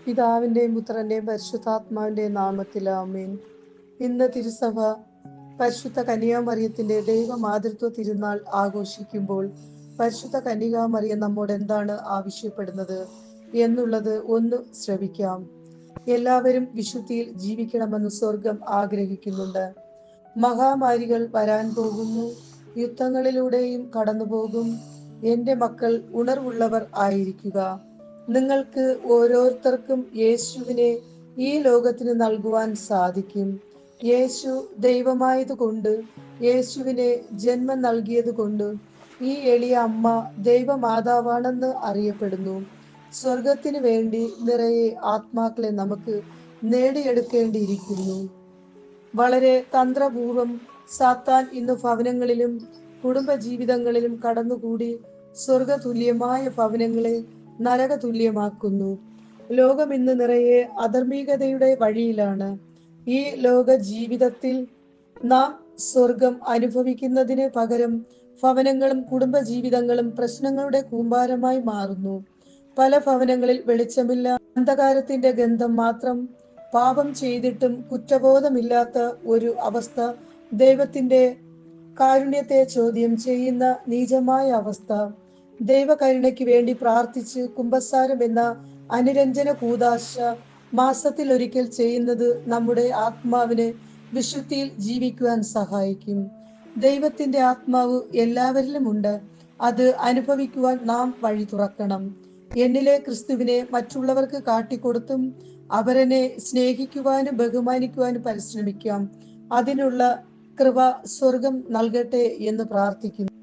പിതാവിന്റെയും പുത്രന്റെയും പരിശുദ്ധാത്മാവിന്റെയും നാമത്തിൽ ആമേൻ. ഇന്ന് തിരുസഭ പരിശുദ്ധ കന്യാമറിയത്തിന്റെ ദൈവമാതൃത്വ തിരുനാൾ ആഘോഷിക്കുമ്പോൾ പരിശുദ്ധ കന്യകാമറിയം നമ്മോട് എന്താണ് ആവശ്യപ്പെടുന്നത് എന്നുള്ളത് ഒന്ന് ശ്രവിക്കാം. എല്ലാവരും വിശുദ്ധിയിൽ ജീവിക്കണമെന്ന് സ്വർഗം ആഗ്രഹിക്കുന്നുണ്ട്. മഹാമാരികൾ വരാൻ പോകുന്നു, യുദ്ധങ്ങളിലൂടെയും കടന്നുപോകും. എന്റെ മക്കൾ ഉണർവുള്ളവർ ആയിരിക്കുക. നിങ്ങൾക്ക് ഓരോരുത്തർക്കും യേശുവിനെ ഈ ലോകത്തിന് നൽകുവാൻ സാധിക്കും. യേശു ദൈവമായതുകൊണ്ട്, യേശുവിനെ ജന്മം നൽകിയത് കൊണ്ട് ഈ എളിയ അമ്മ ദൈവമാതാവാണെന്ന് അറിയപ്പെടുന്നു. സ്വർഗത്തിന് വേണ്ടി നിറയെ ആത്മാക്കളെ നമുക്ക് നേടിയെടുക്കേണ്ടിയിരിക്കുന്നു. വളരെ തന്ത്രപൂർവം സാത്താൻ ഇന്ന് ഭവനങ്ങളിലും കുടുംബജീവിതങ്ങളിലും കടന്നുകൂടി സ്വർഗതുല്യമായ ഭവനങ്ങളെ നരകതുല്യമാക്കുന്നു. ലോകം ഇന്ന് നിറയെ അധർമ്മികതയുടെ വഴിയിലാണ്. ഈ ലോക ജീവിതത്തിൽ നാം സ്വർഗം അനുഭവിക്കുന്നതിന് പകരം ഭവനങ്ങളും കുടുംബജീവിതങ്ങളും പ്രശ്നങ്ങളുടെ കൂമ്പാരമായി മാറുന്നു. പല ഭവനങ്ങളിൽ വെളിച്ചമില്ല, അന്ധകാരത്തിന്റെ ഗന്ധം മാത്രം. പാപം ചെയ്തിട്ടും കുറ്റബോധമില്ലാത്ത ഒരു അവസ്ഥ, ദൈവത്തിന്റെ കാരുണ്യത്തെ ചോദ്യം ചെയ്യുന്ന നീചമായ അവസ്ഥ. ദൈവകരുണയ്ക്ക് വേണ്ടി പ്രാർത്ഥിച്ച് കുമ്പസാരം എന്ന അനുരഞ്ജന കൂദാശ മാസത്തിൽ ഒരിക്കൽ ചെയ്യുന്നത് നമ്മുടെ ആത്മാവിനെ വിശുദ്ധിയിൽ ജീവിക്കുവാൻ സഹായിക്കും. ദൈവത്തിന്റെ ആത്മാവ് എല്ലാവരിലും ഉണ്ട്. അത് അനുഭവിക്കുവാൻ നാം വഴി തുറക്കണം. എന്നിലെ ക്രിസ്തുവിനെ മറ്റുള്ളവർക്ക് കാട്ടിക്കൊടുത്തും അവരെന്നെ സ്നേഹിക്കുവാനും ബഹുമാനിക്കുവാനും പരിശ്രമിക്കാം. അതിനുള്ള കൃപ സ്വർഗം നൽകട്ടെ എന്ന് പ്രാർത്ഥിക്കുന്നു.